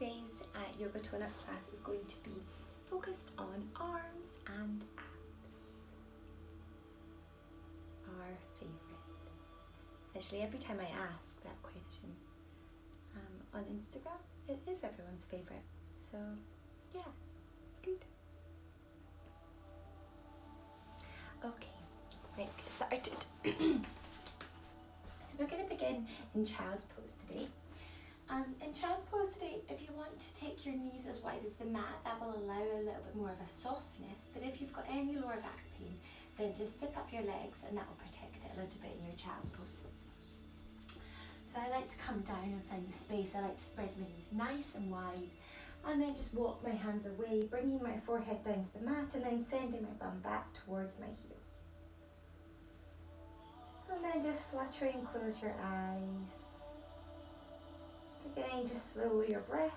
today's yoga tone-up class is going to be focused on arms and abs. Our favourite. Actually, every time I ask that question on Instagram, it is everyone's favourite. So yeah, it's good. Okay, let's get started. So we're going to begin in child's pose today. In child's pose today, if you want to take your knees as wide as the mat, that will allow a little bit more of a softness. But if you've got any lower back pain, then just zip up your legs and that will protect it a little bit in your child's pose. So I like to come down and find the space. I like to spread my knees nice and wide, and then just walk my hands away, bringing my forehead down to the mat and then sending my bum back towards my heels. And then just fluttering, close your eyes. Beginning to slow your breath.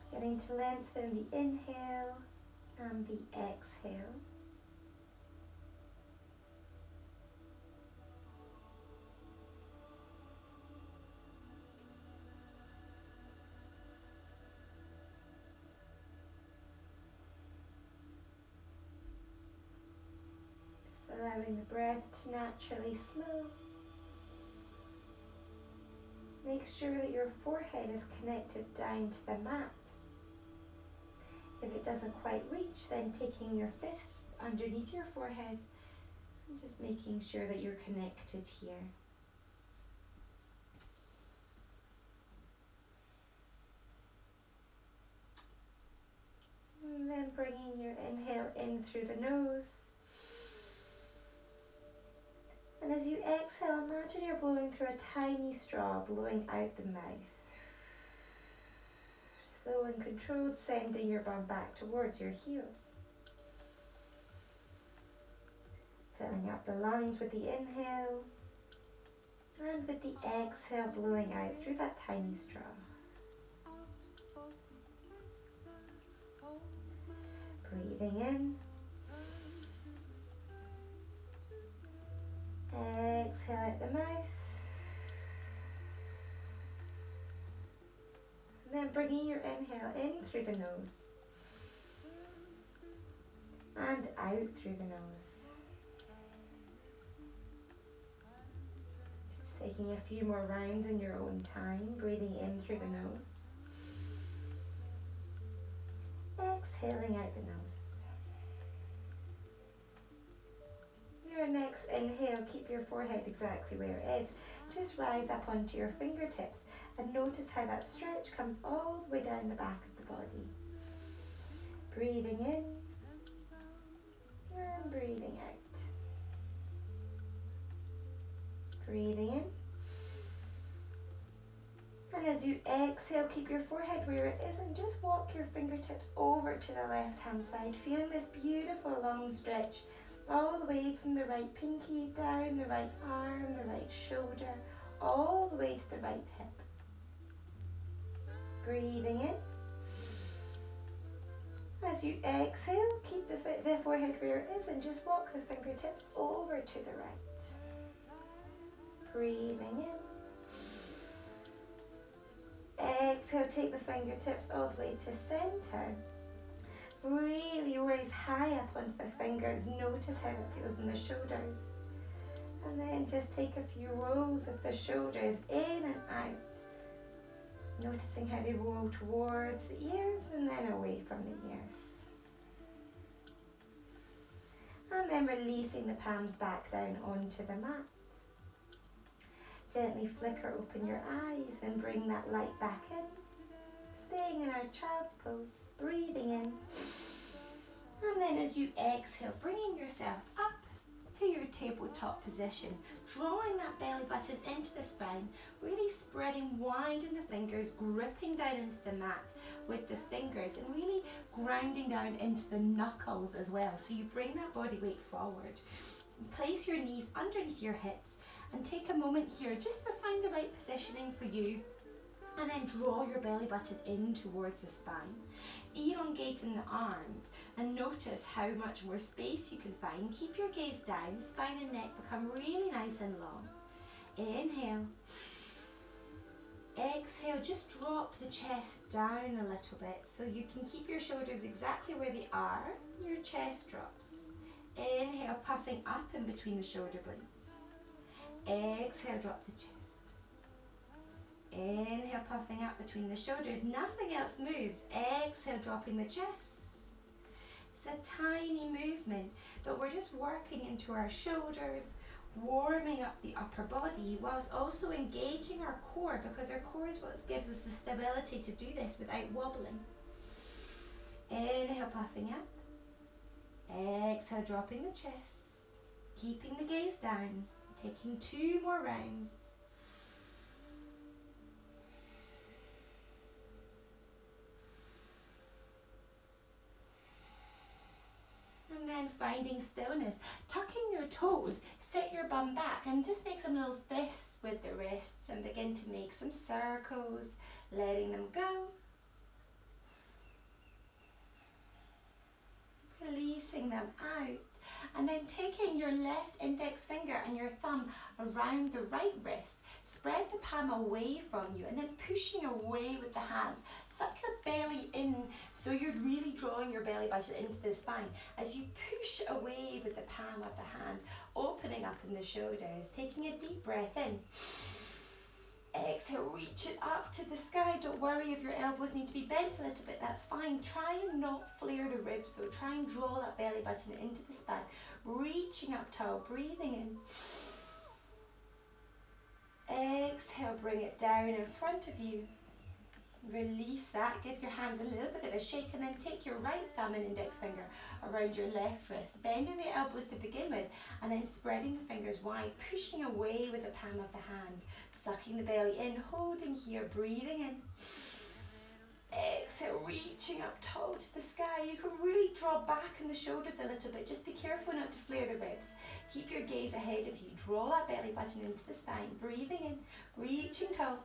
Beginning to lengthen the inhale and the exhale. Just allowing the breath to naturally slow. Make sure that your forehead is connected down to the mat. If it doesn't quite reach, then taking your fist underneath your forehead and just making sure that you're connected here. And then bringing your inhale in through the nose. And as you exhale, imagine you're blowing through a tiny straw, blowing out the mouth. Slow and controlled, sending your bum back towards your heels. Filling up the lungs with the inhale, and with the exhale, blowing out through that tiny straw. Breathing in. Exhale out the mouth. And then bringing your inhale in through the nose. And out through the nose. Just taking a few more rounds in your own time. Breathing in through the nose. Exhaling out the nose. Your next inhale, keep your forehead exactly where it is. Just rise up onto your fingertips and notice how that stretch comes all the way down the back of the body. Breathing in and breathing out. Breathing in. And as you exhale, keep your forehead where it is and just walk your fingertips over to the left hand side, feeling this beautiful long stretch all the way from the right pinky down the right arm, the right shoulder, all the way to the right hip. Breathing in. As you exhale, keep the forehead where it is and just walk the fingertips over to the right. Breathing in. Exhale, take the fingertips all the way to center. Really raise high up onto the fingers. Notice how that feels in the shoulders. And then just take a few rolls of the shoulders in and out. Noticing how they roll towards the ears and then away from the ears. And then releasing the palms back down onto the mat. Gently flicker open your eyes and bring that light back in. Staying in our child's pose, breathing in. And then as you exhale, bringing yourself up to your tabletop position, drawing that belly button into the spine, really spreading wide in the fingers, gripping down into the mat with the fingers and really grounding down into the knuckles as well. So you bring that body weight forward. Place your knees underneath your hips and take a moment here just to find the right positioning for you. And then draw your belly button in towards the spine, elongating the arms, and notice how much more space you can find. Keep your gaze down, spine and neck become really nice and long. Inhale, exhale, just drop the chest down a little bit so you can keep your shoulders exactly where they are. Your chest drops. Inhale, puffing up in between the shoulder blades. Exhale, drop the chest. Inhale, puffing up between the shoulders. Nothing else moves. Exhale, dropping the chest. It's a tiny movement, but we're just working into our shoulders, warming up the upper body whilst also engaging our core, because our core is what gives us the stability to do this without wobbling. Inhale, puffing up. Exhale, dropping the chest. Keeping the gaze down. Taking 2 more rounds. And then finding stillness. Tucking your toes, sit your bum back and just make some little fists with the wrists and begin to make some circles, letting them go. Releasing them out. And then taking your left index finger and your thumb around the right wrist. Spread the palm away from you and then pushing away with the hands. Suck the belly in so you're really drawing your belly button into the spine. As you push away with the palm of the hand, opening up in the shoulders, taking a deep breath in. Exhale, reach it up to the sky. Don't worry if your elbows need to be bent a little bit, that's fine. Try and not flare the ribs, so try and draw that belly button into the spine. Reaching up tall, breathing in. Exhale, bring it down in front of you. Release that, give your hands a little bit of a shake, and then take your right thumb and index finger around your left wrist, bending the elbows to begin with, and then spreading the fingers wide, pushing away with the palm of the hand, sucking the belly in, holding here, breathing in. Exhale, reaching up tall to the sky. You can really draw back in the shoulders a little bit, just be careful not to flare the ribs. Keep your gaze ahead of you, draw that belly button into the spine, breathing in, reaching tall.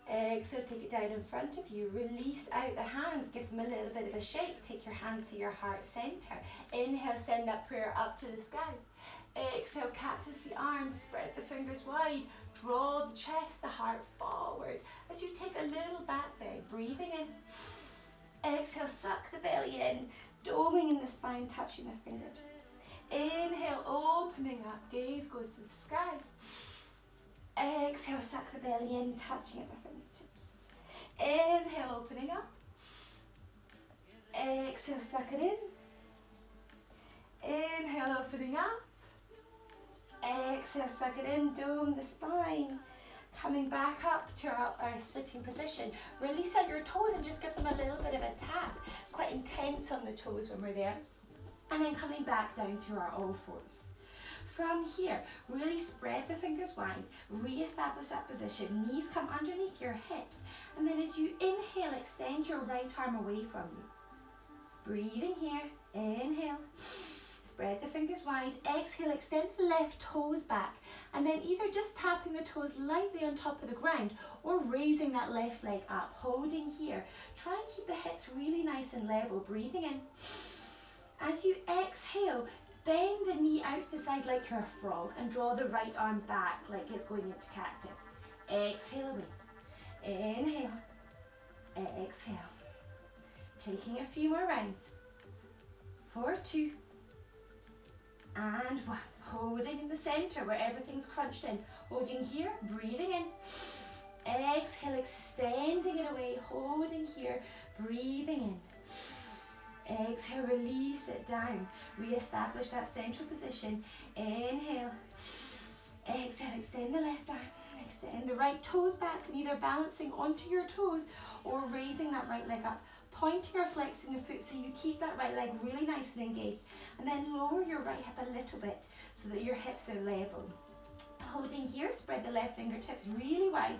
Exhale, take it down in front of you. Release out the hands, give them a little bit of a shake. Take your hands to your heart center. Inhale, send that prayer up to the sky. Exhale, cactus the arms, spread the fingers wide. Draw the chest, the heart forward. As you take a little back bend, breathing in. Exhale, suck the belly in, doming in the spine, touching the fingertips. Inhale, opening up, gaze goes to the sky. Exhale, suck the belly in, touching at the fingertips. Inhale, opening up. Exhale, suck it in. Inhale, opening up. Exhale, suck it in, dome the spine. Coming back up to our sitting position. Release out your toes and just give them a little bit of a tap. It's quite intense on the toes when we're there. And then coming back down to our all fours. From here, really spread the fingers wide, re-establish that position, knees come underneath your hips, and then as you inhale, extend your right arm away from you. Breathing here, inhale, spread the fingers wide, exhale, extend the left toes back, and then either just tapping the toes lightly on top of the ground, or raising that left leg up, holding here. Try and keep the hips really nice and level, breathing in. As you exhale, bend the knee out to the side like you're a frog and draw the right arm back like it's going into cactus. Exhale away. Inhale. Exhale. Taking a few more rounds. 4, 2, and 1. Holding in the center where everything's crunched in. Holding here, breathing in. Exhale, extending it away, holding here, breathing in. Exhale, release it down. Re-establish that central position. Inhale. Exhale, extend the left arm. Extend the right toes back, either balancing onto your toes or raising that right leg up. Pointing or flexing the foot so you keep that right leg really nice and engaged. And then lower your right hip a little bit so that your hips are level. Holding here, spread the left fingertips really wide.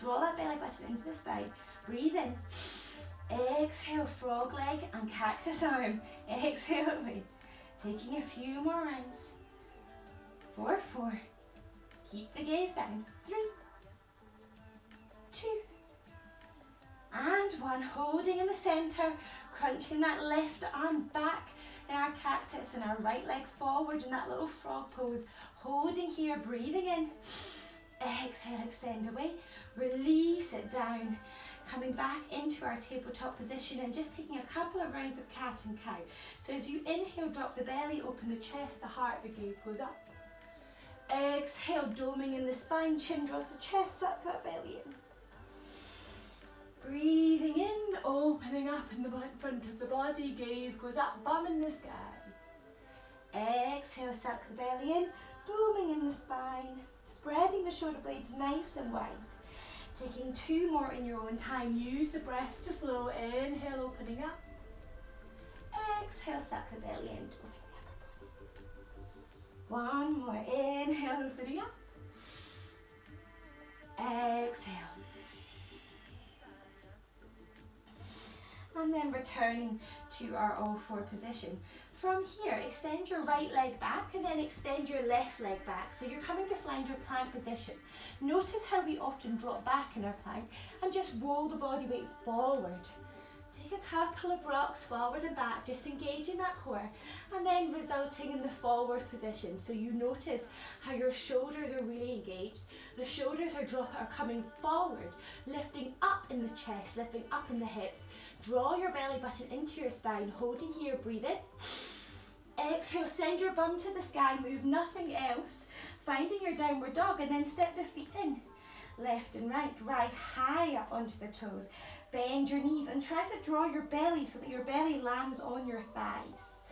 Draw that belly button into the spine. Breathe in. Exhale, frog leg and cactus arm. Exhale away. Taking a few more rounds. 4, 4. Keep the gaze down. 3, 2, and 1. Holding in the center, crunching that left arm back in our cactus and our right leg forward in that little frog pose. Holding here, breathing in. Exhale, extend away. Release it down. Coming back into our tabletop position and just taking a couple of rounds of cat and cow. So as you inhale, drop the belly, open the chest, the heart, the gaze goes up. Exhale, doming in the spine, chin draws the chest, suck that belly in. Breathing in, opening up in the front of the body, gaze goes up, bum in the sky. Exhale, suck the belly in, doming in the spine, spreading the shoulder blades nice and wide. Taking 2 more in your own time. Use the breath to flow. Inhale, opening up. Exhale, suck the belly in, doming the upper body. 1 more. Inhale, opening up. Exhale. And then returning to our all 4 position. From here, extend your right leg back and then extend your left leg back. So you're coming to find your plank position. Notice how we often drop back in our plank and just roll the body weight forward. Take a couple of rocks forward and back, just engaging that core and then resulting in the forward position. So you notice how your shoulders are really engaged. The shoulders are coming forward, lifting up in the chest, lifting up in the hips. Draw your belly button into your spine, holding here, breathe in. Exhale, send your bum to the sky, move nothing else. Finding your downward dog and then step the feet in. Left and right, rise high up onto the toes. Bend your knees and try to draw your belly so that your belly lands on your thighs.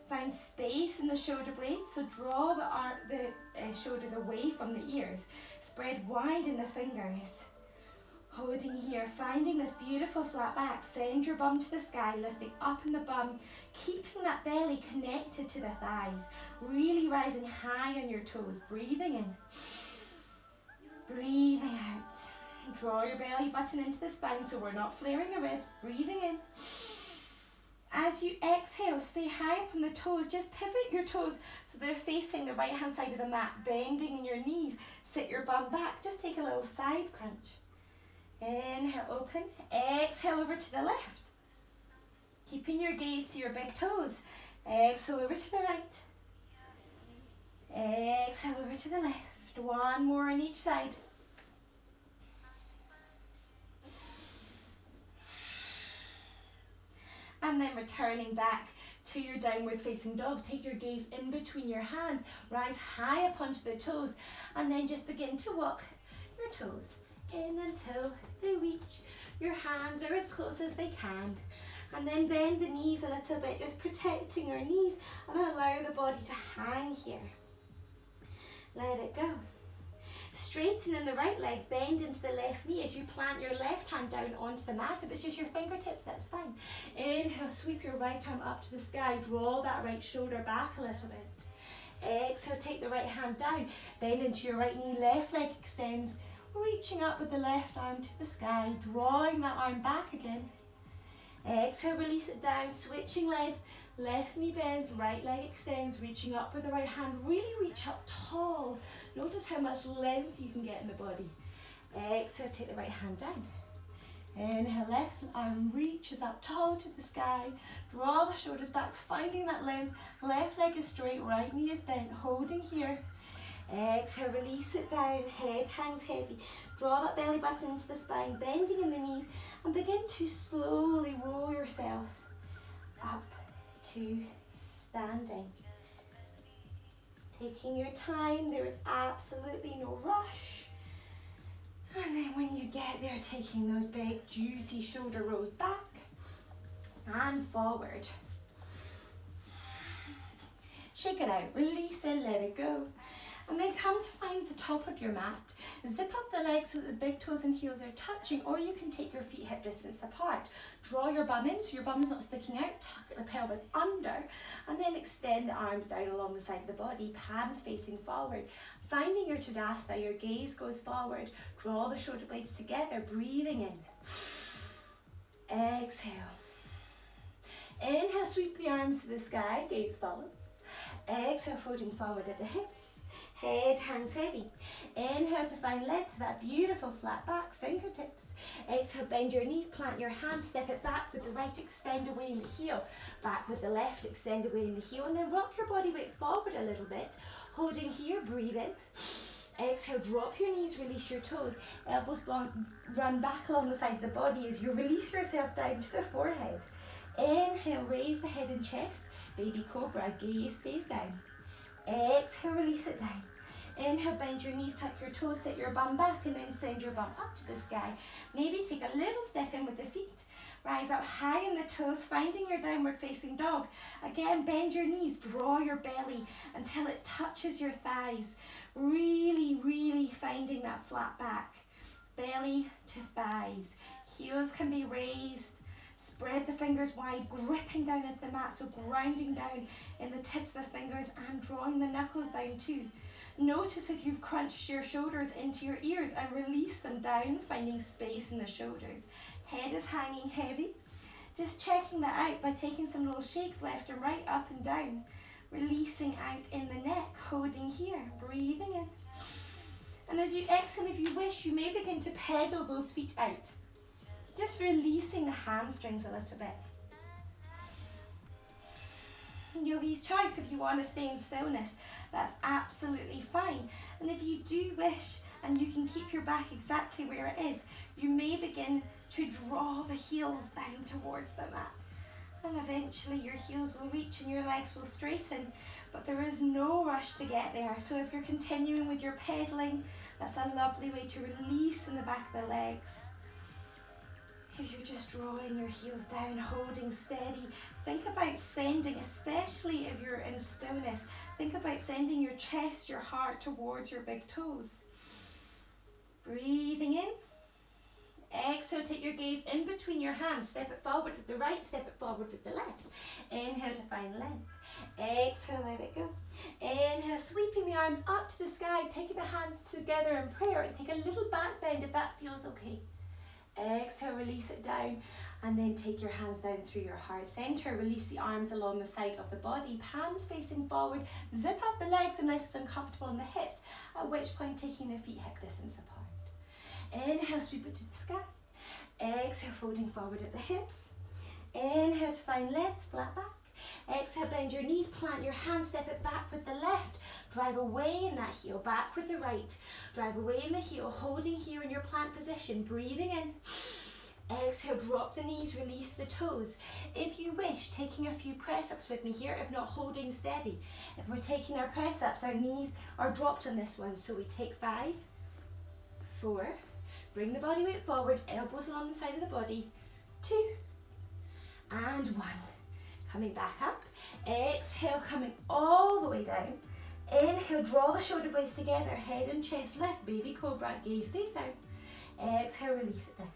Find space in the shoulder blades, so draw the shoulders away from the ears. Spread wide in the fingers. Holding here, finding this beautiful flat back. Send your bum to the sky, lifting up in the bum, keeping that belly connected to the thighs. Really rising high on your toes, breathing in. Breathing out. Draw your belly button into the spine so we're not flaring the ribs. Breathing in. As you exhale, stay high up on the toes. Just pivot your toes so they're facing the right hand side of the mat. Bending in your knees. Sit your bum back. Just take a little side crunch. Inhale, open. Exhale over to the left. Keeping your gaze to your big toes. Exhale over to the right. Exhale over to the left. 1 more on each side. And then returning back to your downward facing dog. Take your gaze in between your hands. Rise high up onto the toes. And then just begin to walk your toes in until they reach. Your hands are as close as they can. And then bend the knees a little bit, just protecting your knees and allow the body to hang here. Let it go. Straighten in the right leg, bend into the left knee as you plant your left hand down onto the mat. If it's just your fingertips, that's fine. Inhale, sweep your right arm up to the sky. Draw that right shoulder back a little bit. Exhale, take the right hand down. Bend into your right knee, left leg extends. Reaching up with the left arm to the sky, drawing that arm back again. Exhale, release it down, switching legs, left knee bends, right leg extends, reaching up with the right hand, really reach up tall. Notice how much length you can get in the body. Exhale, take the right hand down. Inhale, left arm reaches up tall to the sky, draw the shoulders back, finding that length, left leg is straight, right knee is bent, holding here. Exhale, release it down, head hangs heavy. Draw that belly button into the spine, bending in the knees, and begin to slowly roll yourself up to standing. Taking your time, there is absolutely no rush. And then when you get there, taking those big juicy shoulder rolls back and forward. Shake it out, release it, let it go. And then come to find the top of your mat. Zip up the legs so that the big toes and heels are touching, or you can take your feet hip distance apart. Draw your bum in so your bum is not sticking out, tuck the pelvis under, and then extend the arms down along the side of the body, palms facing forward. Finding your Tadasana, your gaze goes forward. Draw the shoulder blades together, breathing in. Exhale. Inhale, sweep the arms to the sky, gaze follows. Exhale, folding forward at the hips. Head hangs heavy. Inhale to find length to that beautiful flat back, fingertips. Exhale, bend your knees, plant your hands, step it back with the right, extend away in the heel. Back with the left, extend away in the heel, and then rock your body weight forward a little bit. Holding here, breathe in. Exhale, drop your knees, release your toes. Elbows run back along the side of the body as you release yourself down to the forehead. Inhale, raise the head and chest. Baby cobra, gaze stays down. Exhale, release it down. Inhale, bend your knees, tuck your toes, sit your bum back, and then send your bum up to the sky. Maybe take a little step in with the feet. Rise up high in the toes, finding your downward facing dog. Again, bend your knees, draw your belly until it touches your thighs. Really, really finding that flat back. Belly to thighs. Heels can be raised. Spread the fingers wide, gripping down at the mat, so grounding down in the tips of the fingers and drawing the knuckles down too. Notice if you've crunched your shoulders into your ears and release them down, finding space in the shoulders. Head is hanging heavy. Just checking that out by taking some little shakes left and right, up and down. Releasing out in the neck, holding here, breathing in. And as you exhale, if you wish, you may begin to pedal those feet out. Just releasing the hamstrings a little bit. Yogi's choice, if you want to stay in stillness, that's absolutely fine. And if you do wish, and you can keep your back exactly where it is, you may begin to draw the heels down towards the mat. And eventually your heels will reach and your legs will straighten, but there is no rush to get there. So if you're continuing with your pedaling, that's a lovely way to release in the back of the legs. If you're just drawing your heels down, holding steady, think about sending, especially if you're in stillness, think about sending your chest, your heart towards your big toes. Breathing in. Exhale, take your gaze in between your hands. Step it forward with the right, step it forward with the left. Inhale to find length. Exhale, let it go. Inhale, sweeping the arms up to the sky, taking the hands together in prayer, and take a little back bend if that feels okay. Exhale, release it down, and then take your hands down through your heart center. Release the arms along the side of the body, palms facing forward. Zip up the legs unless it's uncomfortable in the hips, at which point taking the feet hip distance apart. Inhale, sweep it to the sky. Exhale, folding forward at the hips. Inhale to find length, flat back. Exhale, bend your knees, plant your hands, step it back with the left. Drive away in that heel, back with the right. Drive away in the heel, holding here in your plant position, breathing in. Exhale, drop the knees, release the toes. If you wish, taking a few press-ups with me here, if not holding steady. If we're taking our press-ups, our knees are dropped on this one. So we take 5, 4, bring the body weight forward, elbows along the side of the body, 2, and 1. Coming back up. Exhale, coming all the way down. Inhale, draw the shoulder blades together, head and chest lift, baby cobra, gaze stays down. Exhale, release it down.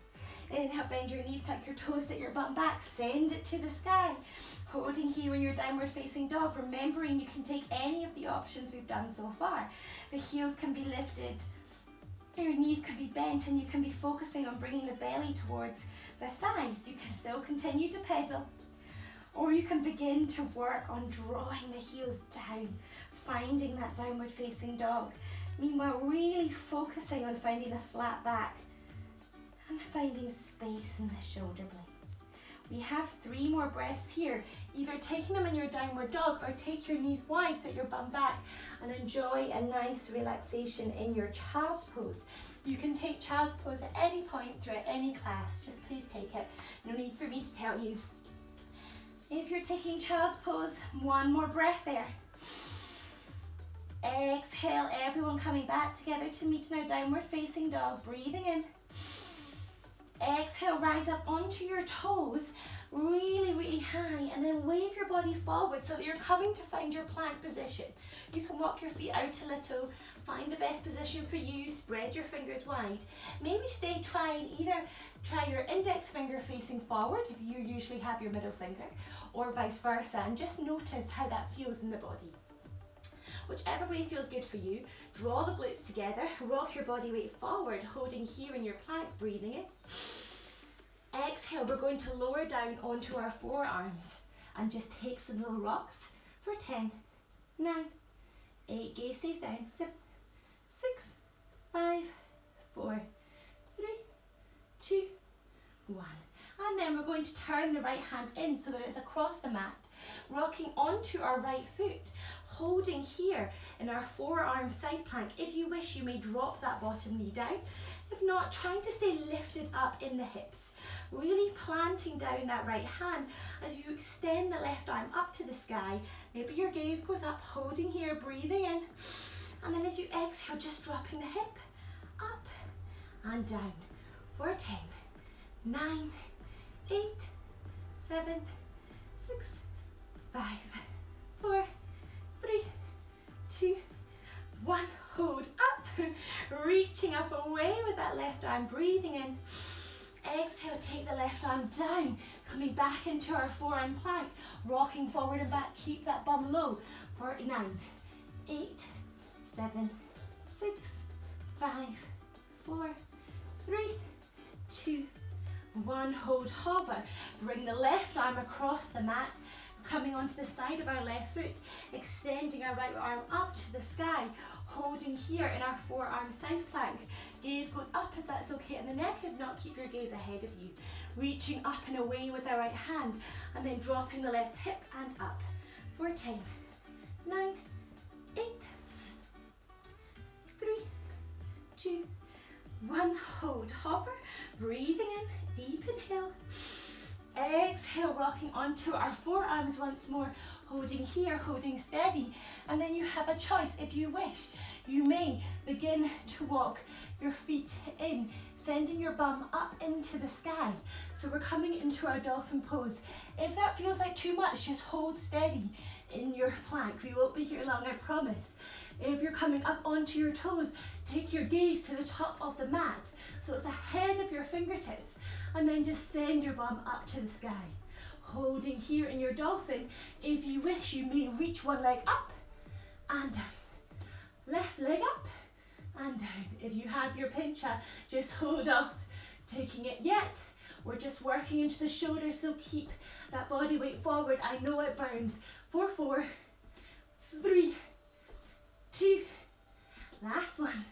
Inhale, bend your knees, tuck your toes, sit your bum back, send it to the sky. Holding here in your downward facing dog, remembering you can take any of the options we've done so far. The heels can be lifted, your knees can be bent, and you can be focusing on bringing the belly towards the thighs. You can still continue to pedal, or you can begin to work on drawing the heels down, finding that downward facing dog. Meanwhile, really focusing on finding the flat back and finding space in the shoulder blades. We have 3 more breaths here, either taking them in your downward dog or take your knees wide, sit your bum back, and enjoy a nice relaxation in your child's pose. You can take child's pose at any point throughout any class, just please take it. No need for me to tell you. If you're taking child's pose, 1 more breath there. Exhale, everyone coming back together to meet in our downward facing dog, breathing in. Exhale, rise up onto your toes, really, really high, and then wave your body forward so that you're coming to find your plank position. You can walk your feet out a little, find the best position for you, spread your fingers wide. Maybe today try your index finger facing forward if you usually have your middle finger, or vice versa, and just notice how that feels in the body. Whichever way feels good for you, draw the glutes together, rock your body weight forward, holding here in your plank, breathing in. Exhale, we're going to lower down onto our forearms and just take some little rocks for 10, 9, 8, gaze stays down, 7, 6, 5, 4, 3, 2, 1. And then we're going to turn the right hand in so that it's across the mat, rocking onto our right foot, holding here in our forearm side plank. If you wish, you may drop that bottom knee down. If not, trying to stay lifted up in the hips. Really planting down that right hand as you extend the left arm up to the sky. Maybe your gaze goes up, holding here, breathing in. And then as you exhale, just dropping the hip up and down for 10, 9, 8, 7, 6, 5, 4, 3, 2, 1. Hold up, reaching up away with that left arm, breathing in. Exhale, take the left arm down, coming back into our forearm plank, rocking forward and back, keep that bum low for 9, 8, 7, 6, 5, 4, 3, 2, 1. Hold, hover, bring the left arm across the mat, coming onto the side of our left foot, extending our right arm up to the sky, holding here in our forearm side plank. Gaze goes up if that's okay in the neck, if not, keep your gaze ahead of you. Reaching up and away with our right hand, and then dropping the left hip and up for 10, 9, 8, 3, 2, 1. Hold, hover, breathing in, deep inhale. Exhale, rocking onto our forearms once more, holding here, holding steady. And then you have a choice. If you wish, you may begin to walk your feet in, sending your bum up into the sky. So we're coming into our dolphin pose. If that feels like too much, just hold steady in your plank. We won't be here long, I promise. If you're coming up onto your toes, take your gaze to the top of the mat, so it's ahead of your fingertips, and then just send your bum up to the sky. Holding here in your dolphin, if you wish, you may reach one leg up and down. Left leg up and down. If you have your pincha, just hold off taking it yet. We're just working into the shoulders, so keep that body weight forward. I know it burns. For 4, 3, 2, last one.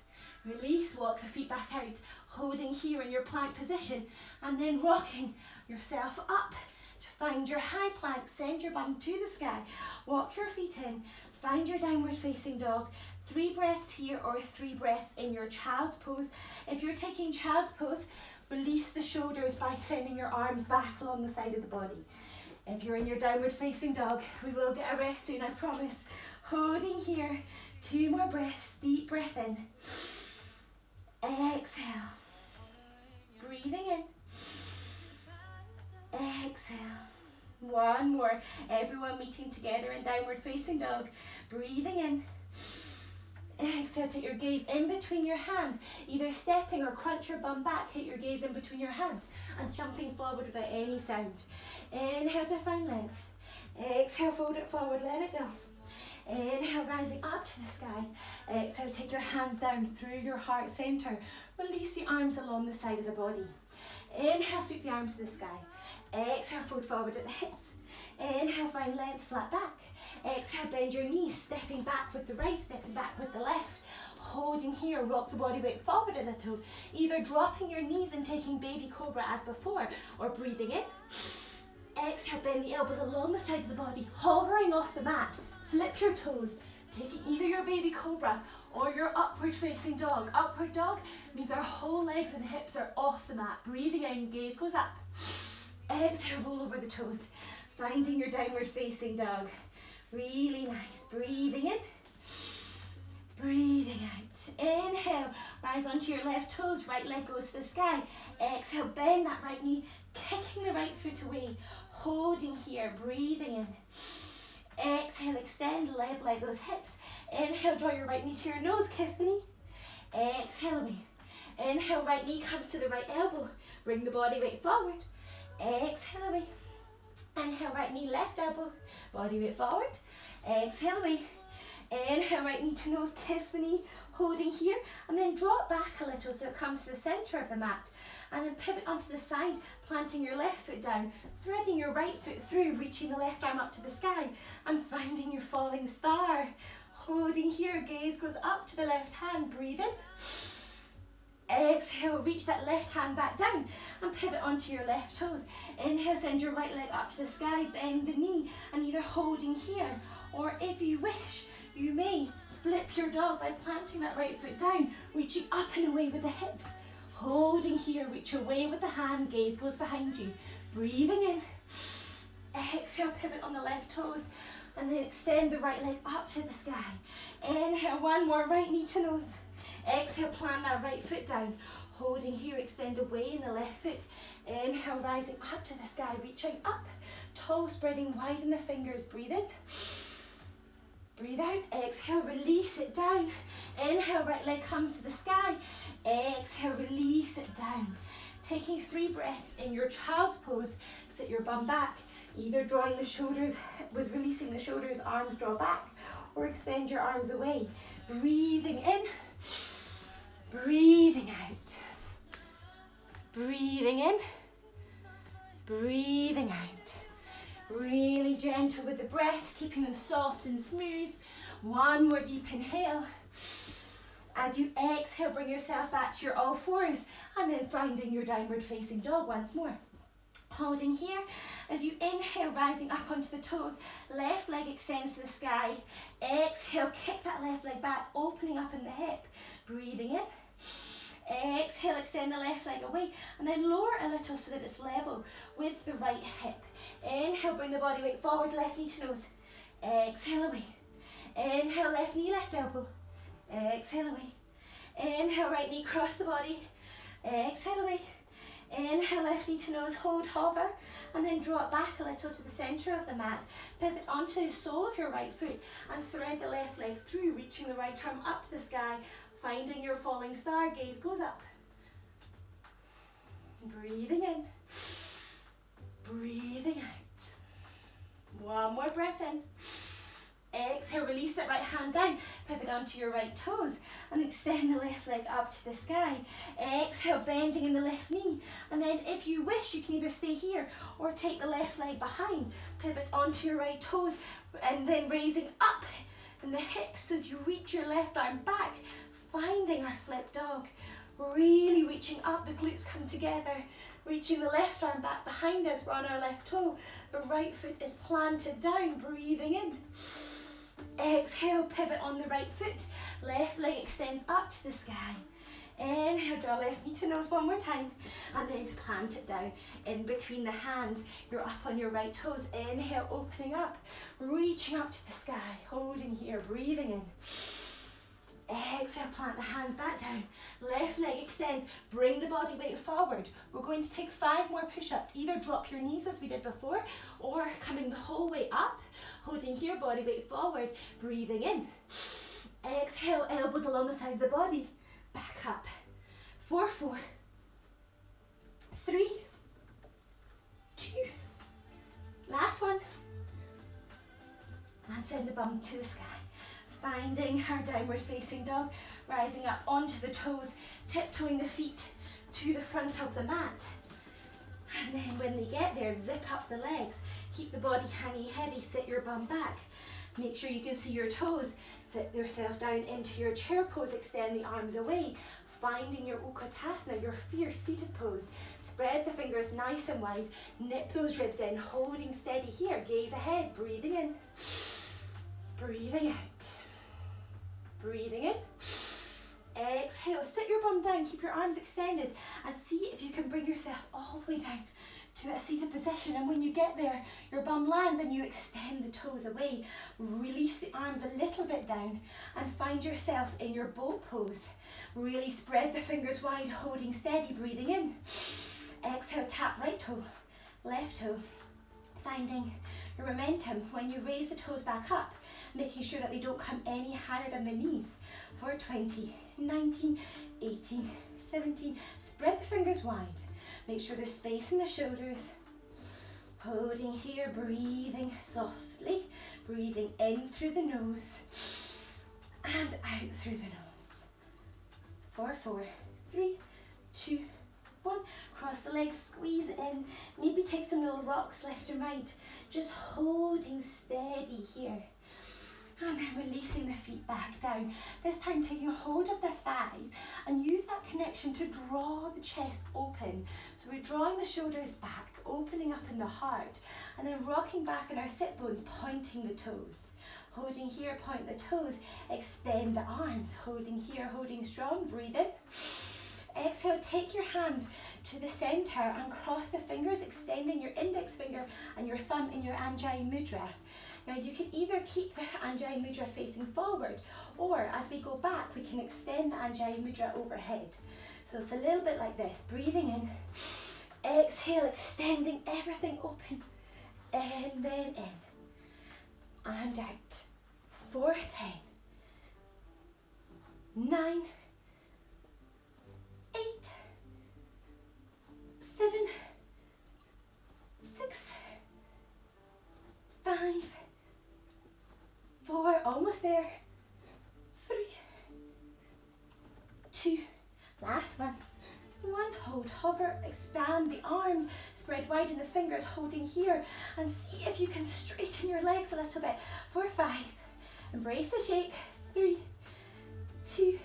Release, walk the feet back out, holding here in your plank position, and then rocking yourself up to find your high plank. Send your bum to the sky, walk your feet in, find your downward facing dog. 3 breaths here or 3 breaths in your child's pose. If you're taking child's pose, release the shoulders by sending your arms back along the side of the body. If you're in your downward facing dog, we will get a rest soon, I promise. Holding here, 2 more breaths, deep breath in. Exhale. Breathing in. Exhale. 1 more. Everyone meeting together in downward facing dog. Breathing in. Exhale, take your gaze in between your hands, either stepping or crunch your bum back, hit your gaze in between your hands and jumping forward without any sound. Inhale to find length. Exhale, fold it forward, let it go. Inhale, rising up to the sky. Exhale, take your hands down through your heart center. Release the arms along the side of the body. Inhale, sweep the arms to the sky. Exhale, fold forward at the hips. Inhale, find length, flat back. Exhale, bend your knees, stepping back with the right, stepping back with the left. Holding here, rock the body weight forward a little. Either dropping your knees and taking baby cobra as before, or breathing in. Exhale, bend the elbows along the side of the body, hovering off the mat. Flip your toes, taking either your baby cobra or your upward facing dog. Upward dog means our whole legs and hips are off the mat. Breathing in, gaze goes up. Exhale, roll over the toes, finding your downward facing dog. Really nice. Breathing in, breathing out. Inhale, rise onto your left toes, right leg goes to the sky. Exhale, bend that right knee, kicking the right foot away. Holding here, breathing in. Exhale, extend, level out those hips. Inhale, draw your right knee to your nose, kiss the knee. Exhale away. Inhale, right knee comes to the right elbow. Bring the body weight forward. Exhale away. Inhale, right knee, left elbow. Body weight forward. Exhale away. Inhale, right knee to nose, kiss the knee, holding here, and then drop back a little so it comes to the center of the mat. And then pivot onto the side, planting your left foot down, threading your right foot through, reaching the left arm up to the sky, and finding your falling star. Holding here, gaze goes up to the left hand, breathe in. Exhale, reach that left hand back down and pivot onto your left toes. Inhale, send your right leg up to the sky, bend the knee, and either holding here, or if you wish, you may flip your dog by planting that right foot down, reaching up and away with the hips. Holding here, reach away with the hand, gaze goes behind you. Breathing in. Exhale, pivot on the left toes, and then extend the right leg up to the sky. Inhale, one more, right knee to nose. Exhale, plant that right foot down. Holding here, extend away in the left foot. Inhale, rising up to the sky, reaching up. Toes spreading wide in the fingers, breathe in. Breathe out, exhale, release it down. Inhale, right leg comes to the sky. Exhale, release it down. Taking 3 breaths in your child's pose. Sit your bum back, either drawing the shoulders, with releasing the shoulders, arms draw back, or extend your arms away. Breathing in, breathing out. Breathing in, breathing out. Really gentle with the breaths, keeping them soft and smooth. One more deep inhale. As you exhale, bring yourself back to your all fours, and then finding your downward facing dog once more. Holding here, as you inhale, rising up onto the toes, left leg extends to the sky. Exhale, kick that left leg back, opening up in the hip. Breathing in. Exhale, extend the left leg away, and then lower a little so that it's level with the right hip. Inhale, bring the body weight forward, left knee to nose. Exhale away. Inhale, left knee, left elbow. Exhale away. Inhale, right knee, cross the body. Exhale away. Inhale, left knee to nose, hold, hover, and then draw it back a little to the centre of the mat. Pivot onto the sole of your right foot and thread the left leg through, reaching the right arm up to the sky, finding your falling star, gaze goes up. Breathing in, breathing out. One more breath in. Exhale, release that right hand down, pivot onto your right toes and extend the left leg up to the sky. Exhale, bending in the left knee, and then if you wish, you can either stay here or take the left leg behind, pivot onto your right toes, and then raising up in the hips as you reach your left arm back, finding our flip dog. Really reaching up, the glutes come together, reaching the left arm back behind us, we're on our left toe, the right foot is planted down, breathing in. Exhale, pivot on the right foot, left leg extends up to the sky. Inhale, draw left knee to nose one more time, and then plant it down in between the hands. You're up on your right toes. Inhale, opening up, reaching up to the sky, holding here, breathing in. Exhale, plant the hands back down. Left leg extends, bring the body weight forward. We're going to take 5 more push-ups. Either drop your knees as we did before, or coming the whole way up, holding here, body weight forward, breathing in. Exhale, elbows along the side of the body, back up. 4, 4, 3, 2, last one. And send the bum to the sky. Finding our downward facing dog, rising up onto the toes, tiptoeing the feet to the front of the mat. And then when they get there, zip up the legs, keep the body hanging heavy, sit your bum back. Make sure you can see your toes, sit yourself down into your chair pose, extend the arms away, finding your Utkatasana, your fierce seated pose. Spread the fingers nice and wide, nip those ribs in, holding steady here, gaze ahead, breathing in, breathing out. Breathing in. Exhale, sit your bum down, keep your arms extended, and see if you can bring yourself all the way down to a seated position. And when you get there, your bum lands and you extend the toes away. Release the arms a little bit down and find yourself in your boat pose. Really spread the fingers wide, holding steady, breathing in. Exhale, tap right toe, left toe. Finding your momentum when you raise the toes back up, making sure that they don't come any higher than the knees. For 20, 19, 18, 17. Spread the fingers wide. Make sure there's space in the shoulders. Holding here, breathing softly. Breathing in through the nose and out through the nose. 4, 4, 3, 2, 1. Cross the legs, squeeze it in. Maybe take some little rocks left and right. Just holding steady here. And then releasing the feet back down. This time taking hold of the thighs and use that connection to draw the chest open. So we're drawing the shoulders back, opening up in the heart, and then rocking back in our sit bones, pointing the toes. Holding here, point the toes, extend the arms. Holding here, holding strong, breathe in. Exhale, take your hands to the center and cross the fingers, extending your index finger and your thumb in your Anjali Mudra. Now you can either keep the Anjali Mudra facing forward, or as we go back, we can extend the Anjali Mudra overhead. So it's a little bit like this, breathing in, exhale, extending everything open, and then in, and out. 4, 10, 9, 8, 7, 6, 5, 4, almost there, 3, 2, last one, hold, hover, expand the arms, spread wide in the fingers, holding here, and see if you can straighten your legs a little bit, 4, 5, embrace the shake, 3, 2,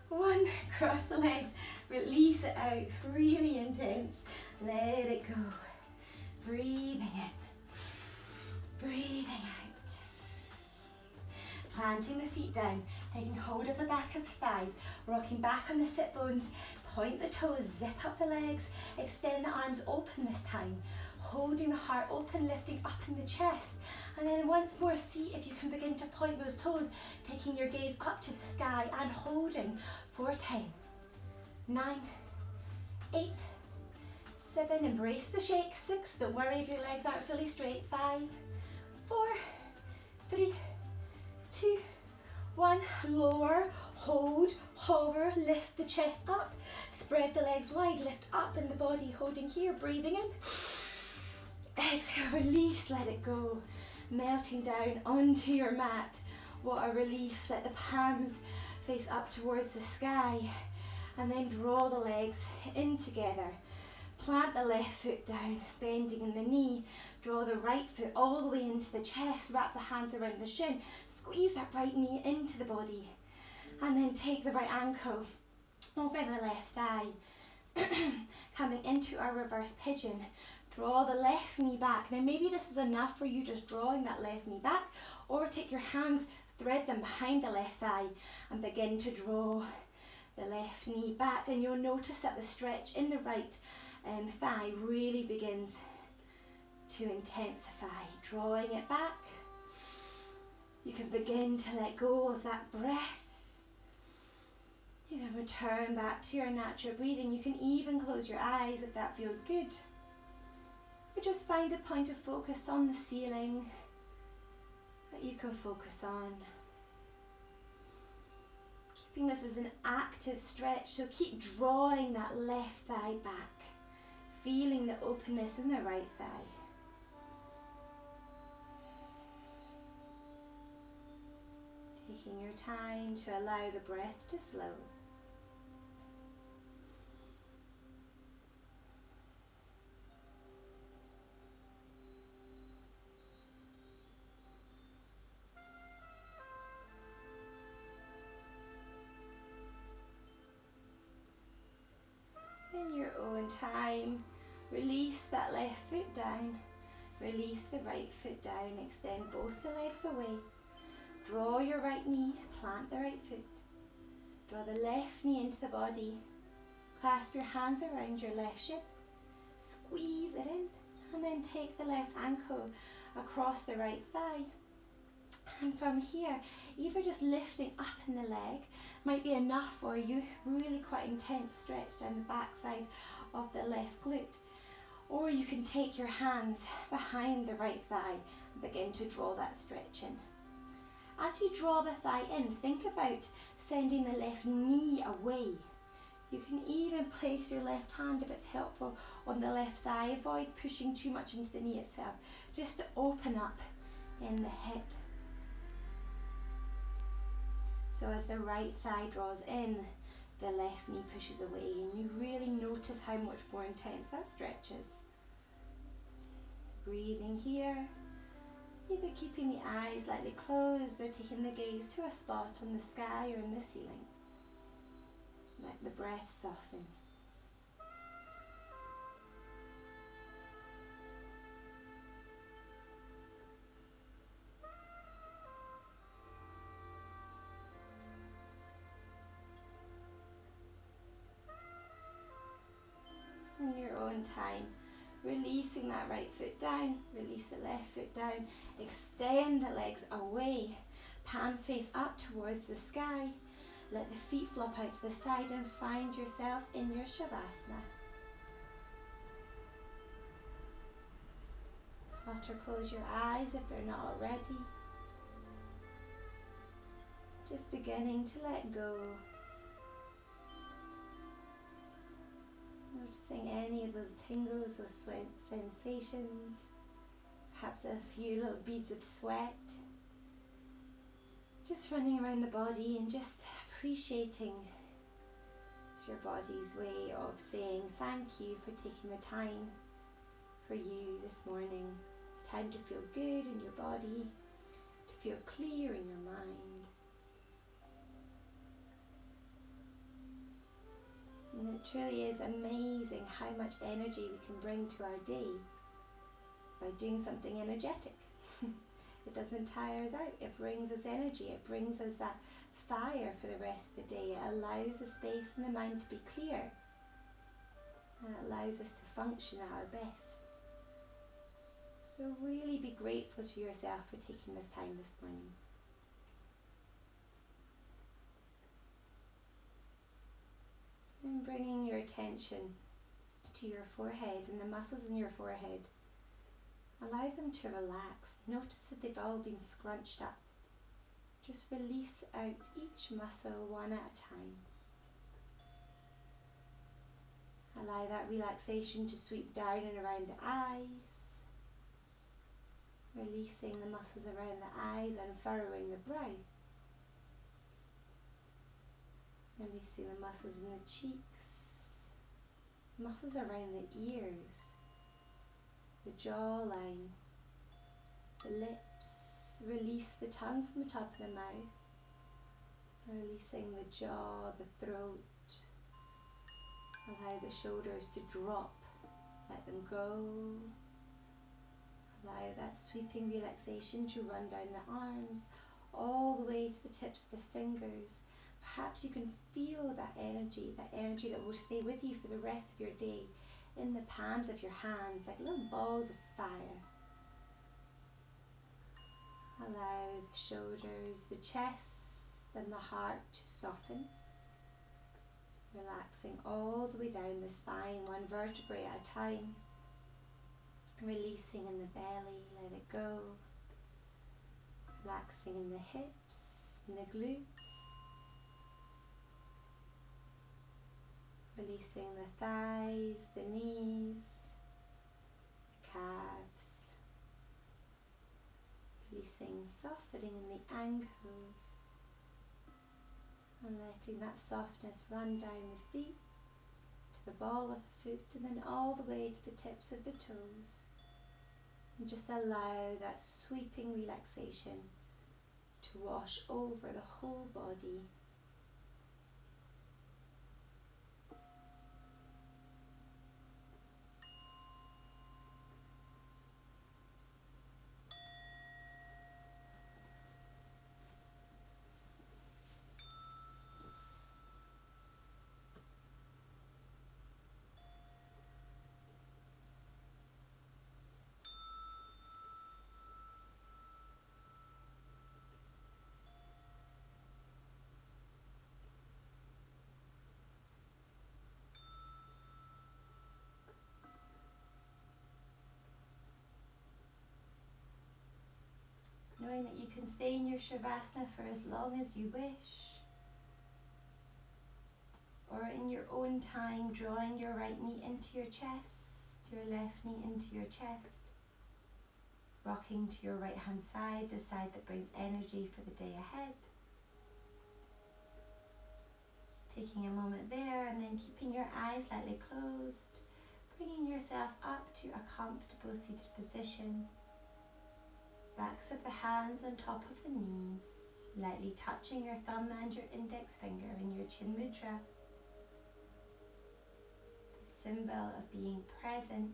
1, cross the legs, release it out, really intense, let it go, breathing in, breathing out, planting the feet down, taking hold of the back of the thighs, rocking back on the sit bones, point the toes, zip up the legs, extend the arms open this time, holding the heart open, lifting up in the chest, and then once more see if you can begin to point those toes, taking your gaze up to the sky and holding for 10, 9, 8, 7, embrace the shake, 6, don't worry if your legs aren't fully straight, 5, 4, 3, 2, 1, lower, hold, hover, lift the chest up, spread the legs wide, lift up in the body, holding here, breathing in, exhale, release, let it go, melting down onto your mat, what a relief, let the palms face up towards the sky, and then draw the legs in together, plant the left foot down, bending in the knee, draw the right foot all the way into the chest, wrap the hands around the shin, squeeze that right knee into the body, and then take the right ankle over the left thigh, coming into our reverse pigeon, draw the left knee back. Now maybe this is enough for you just drawing that left knee back, or take your hands, thread them behind the left thigh and begin to draw the left knee back, and you'll notice that the stretch in the right thigh really begins to intensify, drawing it back. You can begin to let go of that breath. You can return back to your natural breathing. You can even close your eyes if that feels good. Or just find a point of focus on the ceiling that you can focus on. Keeping this as an active stretch, so keep drawing that left thigh back, feeling the openness in the right thigh. Taking your time to allow the breath to slow. In your own time, release that left foot down, release the right foot down, extend both the legs away, draw your right knee, plant the right foot, draw the left knee into the body, clasp your hands around your left shin, squeeze it in, and then take the left ankle across the right thigh. And from here, either just lifting up in the leg might be enough for you, really quite intense stretch down the back side of the left glute. Or you can take your hands behind the right thigh and begin to draw that stretch in. As you draw the thigh in, think about sending the left knee away. You can even place your left hand, if it's helpful, on the left thigh. Avoid pushing too much into the knee itself, just to open up in the hip. So as the right thigh draws in, the left knee pushes away, and you really notice how much more intense that stretch is. Breathing here, Either keeping the eyes slightly closed or taking the gaze to a spot on the sky or in the ceiling. Let the breath soften. In your own time, releasing that right foot down, release the left foot down, extend the legs away, palms face up towards the sky, let the feet flop out to the side and find yourself in your Shavasana. Flutter, close your eyes if they're not already. Just beginning to let go. Noticing any of those tingles or sweat sensations, perhaps a few little beads of sweat, just running around the body and just appreciating your body's way of saying thank you for taking the time for you this morning. It's time to feel good in your body, to feel clear in your mind. And it truly is amazing how much energy we can bring to our day by doing something energetic. It doesn't tire us out, it brings us energy, it brings us that fire for the rest of the day. It allows the space in the mind to be clear, and it allows us to function at our best. So really be grateful to yourself for taking this time this morning. And bringing your attention to your forehead and the muscles in your forehead. Allow them to relax. Notice that they've all been scrunched up. Just release out each muscle one at a time. Allow that relaxation to sweep down and around the eyes. Releasing the muscles around the eyes and furrowing the brow. Releasing the muscles in the cheeks, muscles around the ears, the jawline, the lips. Release the tongue from the top of the mouth, releasing the jaw, the throat. Allow the shoulders to drop, let them go. Allow that sweeping relaxation to run down the arms, all the way to the tips of the fingers. Perhaps you can feel that energy that will stay with you for the rest of your day in the palms of your hands, like little balls of fire. Allow the shoulders, the chest and the heart to soften, relaxing all the way down the spine, one vertebrae at a time. Releasing in the belly, let it go. Relaxing in the hips, in the glutes. Releasing the thighs, the knees, the calves. Releasing, softening in the ankles. And letting that softness run down the feet, to the ball of the foot, and then all the way to the tips of the toes. And just allow that sweeping relaxation to wash over the whole body. Knowing that you can stay in your Shavasana for as long as you wish, or in your own time, drawing your right knee into your chest, your left knee into your chest, rocking to your right hand side, the side that brings energy for the day ahead. Taking a moment there and then keeping your eyes slightly closed, bringing yourself up to a comfortable seated position. Backs of the hands on top of the knees, lightly touching your thumb and your index finger in your chin mudra. The symbol of being present,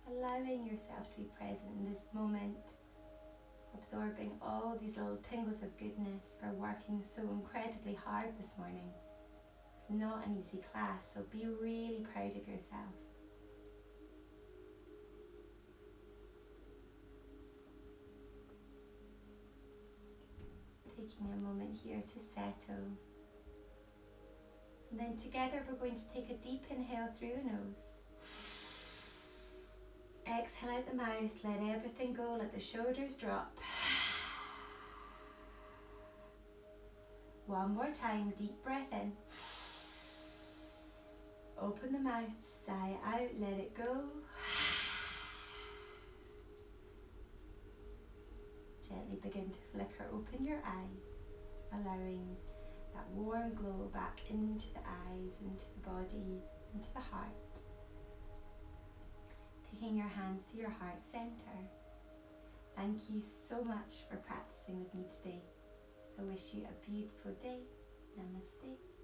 allowing yourself to be present in this moment, absorbing all these little tingles of goodness for working so incredibly hard this morning. It's not an easy class, so be really proud of yourself. Taking a moment here to settle. And then together we're going to take a deep inhale through the nose. Exhale out the mouth, let everything go, let the shoulders drop. One more time, deep breath in. Open the mouth, sigh out, let it go. Gently begin to flicker open your eyes, allowing that warm glow back into the eyes, into the body, into the heart. Taking your hands to your heart center. Thank you so much for practicing with me today. I wish you a beautiful day. Namaste.